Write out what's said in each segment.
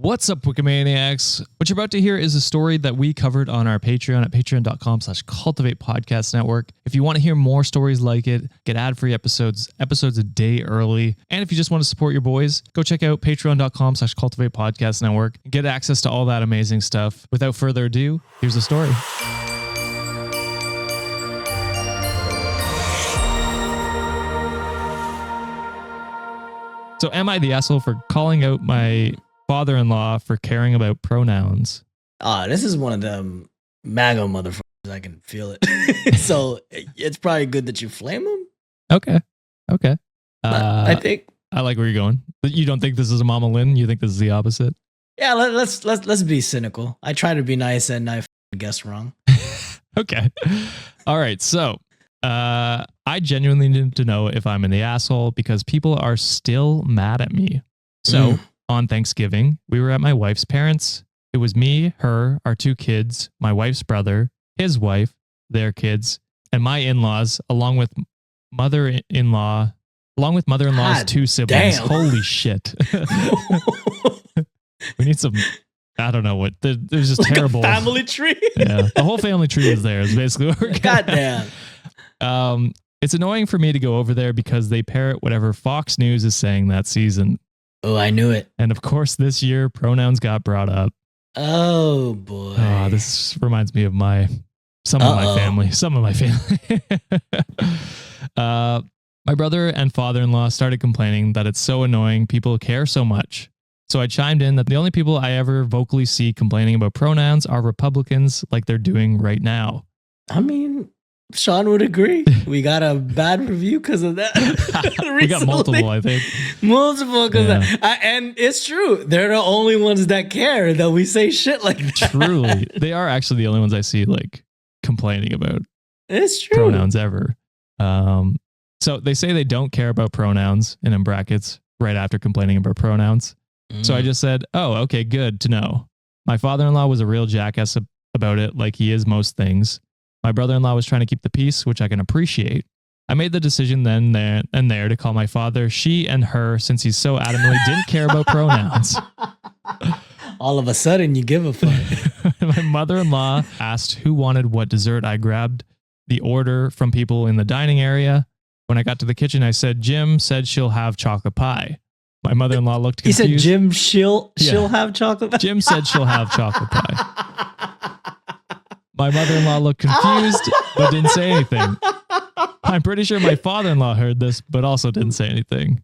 What's up, Wikimaniacs? What you're about to hear is a story that we covered on our Patreon at patreon.com/cultivate podcast network. If you want to hear more stories like it, get ad-free episodes a day early. And if you just want to support your boys, go check out patreon.com/cultivate podcast network and get access to all that amazing stuff. Without further ado, here's the story. So am I the asshole for calling out my father-in-law for caring about pronouns? This is one of them MAGA motherfuckers. I can feel it. So it's probably good that you flame him. Okay. I think I like where you're going. But you don't think this is a Mama Lynn? You think this is the opposite? Yeah, let's be cynical. I try to be nice and I guess wrong. Okay. All right. So I genuinely need to know if I'm in the asshole because people are still mad at me. So on Thanksgiving, we were at my wife's parents'. It was me, her, our two kids, my wife's brother, his wife, their kids, and my in-laws, along with mother-in-law's two siblings. Damn. Holy shit. We need some, I don't know what, there's just like terrible. A family tree? Yeah, the whole family tree is there is basically what we're Goddamn. It's annoying for me to go over there because they parrot whatever Fox News is saying that season. Oh, I knew it. And of course, this year, pronouns got brought up. Oh, boy. Oh, this reminds me of some of my family. My brother and father-in-law started complaining that it's so annoying people care so much. So I chimed in that the only people I ever vocally see complaining about pronouns are Republicans like they're doing right now. I mean, Sean would agree. We got a bad review because of that. We got multiple, I think. Multiple because of that. And it's true. They're the only ones that care that we say shit like that. Truly. They are actually the only ones I see like complaining about it's true. Pronouns ever. So they say they don't care about pronouns, and in brackets, right after complaining about pronouns. So I just said, oh, okay, good to know. My father-in-law was a real jackass about it, like he is most things. My brother-in-law was trying to keep the peace, which I can appreciate. I made the decision then there to call my father she and her since he so adamantly didn't care about pronouns. All of a sudden, you give a fuck. My mother-in-law asked who wanted what dessert. I grabbed the order from people in the dining area. When I got to the kitchen, I said, Jim said she'll have chocolate pie. My mother-in-law looked confused. He said, Jim, she'll have chocolate pie? Jim said she'll have chocolate pie. My mother-in-law looked confused, but didn't say anything. I'm pretty sure my father-in-law heard this, but also didn't say anything.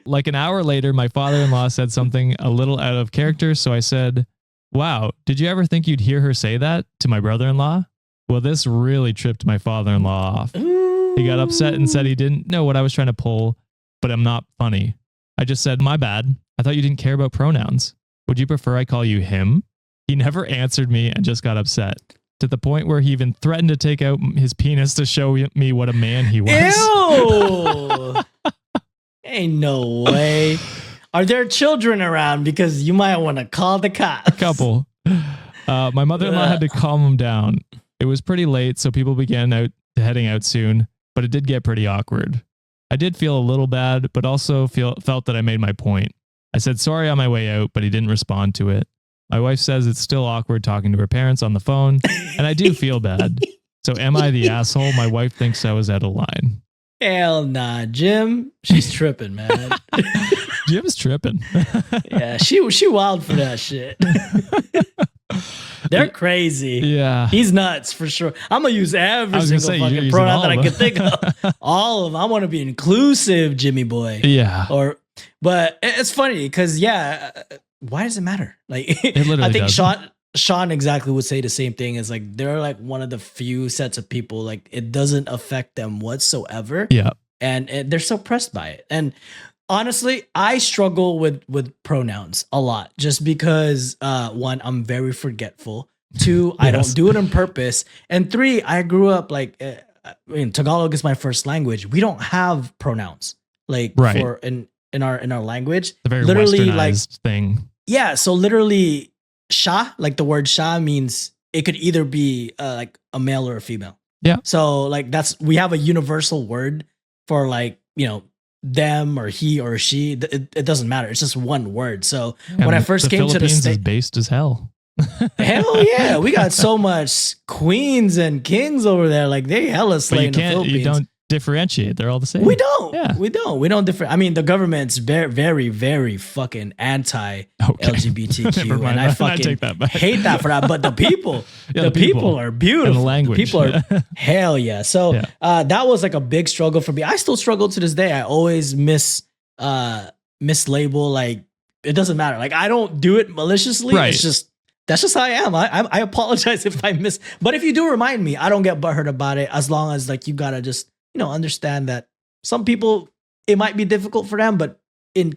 Like an hour later, my father-in-law said something a little out of character, so I said, wow, did you ever think you'd hear her say that to my brother-in-law? Well, this really tripped my father-in-law off. He got upset and said he didn't know what I was trying to pull, but I'm not funny. I just said, my bad. I thought you didn't care about pronouns. Would you prefer I call you him? He never answered me and just got upset to the point where he even threatened to take out his penis to show me what a man he was. Ew! Ain't no way. Are there children around? Because you might want to call the cops. A couple. My mother-in-law had to calm him down. It was pretty late, so people began heading out soon, but it did get pretty awkward. I did feel a little bad, but also felt that I made my point. I said sorry on my way out, but he didn't respond to it. My wife says it's still awkward talking to her parents on the phone, and I do feel bad. So am I the asshole? My wife thinks I was out of line. Hell nah, Jim. She's tripping, man. Jim's tripping. Yeah, she wild for that shit. They're crazy. Yeah. He's nuts for sure. I'm going to use every single fucking pronoun that I can think of. All of them. I want to be inclusive, Jimmy boy. Yeah. But it's funny because, why does it matter? Like, it literally I think doesn't. Sean exactly would say the same thing. Is like, they're like one of the few sets of people, like it doesn't affect them whatsoever. Yeah. And they're so pressed by it. And honestly, I struggle with pronouns a lot just because, one, I'm very forgetful. Two, I don't do it on purpose. And three, I grew up like, Tagalog is my first language. We don't have pronouns like in our language. The very literally westernized thing. Yeah. So literally siya, like the word siya means it could either be like a male or a female. Yeah. So like we have a universal word for like, them or he or she. It doesn't matter. It's just one word. So Yeah, when I the first came to the Philippines is state, based as hell. hell yeah, we got so much queens and kings over there. Like they hella But slay you in the can't. Philippines. You don't differentiate. They're all the same. We don't. Yeah. We don't different. I mean, the government's very, very, very fucking anti LGBTQ, Never mind. and I fucking take that back. hate that for that. But the people, Yeah, the people are beautiful. And the language. people are hell yeah. So Yeah. that was like a big struggle for me. I still struggle to this day. I always mislabel. Like it doesn't matter. Like I don't do it maliciously. Right. It's just. That's just how I am. I apologize if I miss, but if you do remind me, I don't get butthurt about it. As long as like you gotta just understand that some people it might be difficult for them, but in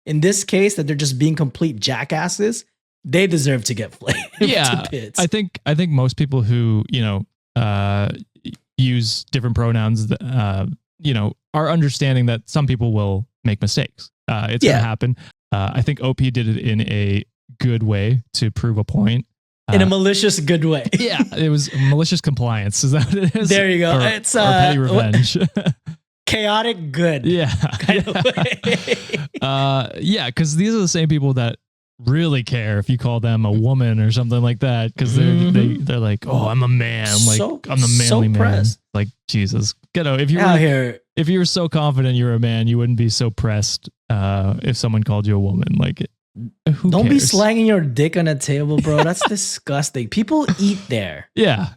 this case that they're just being complete jackasses, they deserve to get flayed. Yeah, to pits. I think most people who use different pronouns, are understanding that some people will make mistakes. It's gonna happen. I think OP did it in a good way to prove a point. In a malicious good way. Yeah, it was malicious compliance. Is that what it is? There you go. It's petty revenge. Chaotic good. Yeah. Kind of way. Yeah, because these are the same people that really care if you call them a woman or something like that. Because they're like, oh, I'm a man. Like I'm the manly man. Pressed. Like Jesus, get out. If you were so confident you're a man, you wouldn't be so pressed. If someone called you a woman, like. Don't be slanging your dick on a table, bro. That's disgusting. People eat there. Yeah.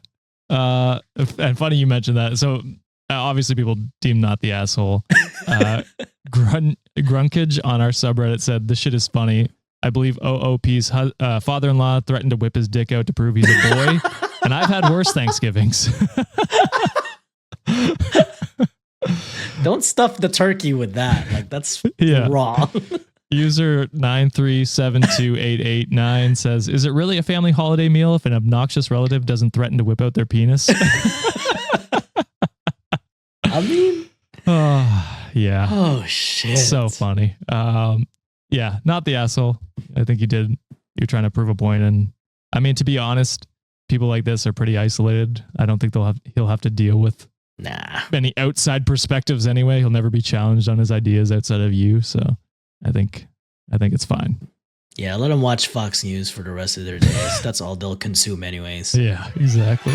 And funny you mentioned that. So obviously people deem not the asshole. Grunkage on our subreddit said, this shit is funny. I believe OOP's father-in-law threatened to whip his dick out to prove he's a boy. And I've had worse Thanksgivings. Don't stuff the turkey with that. Like that's wrong. User 9372889 says, is it really a family holiday meal if an obnoxious relative doesn't threaten to whip out their penis? I mean, yeah. Oh shit. So funny. Yeah, not the asshole. I think you're trying to prove a point. And I mean, to be honest, people like this are pretty isolated. I don't think he'll have to deal with any outside perspectives anyway. He'll never be challenged on his ideas outside of you. So I think it's fine. Yeah, let them watch Fox News for the rest of their days. That's all they'll consume anyways. Yeah, exactly.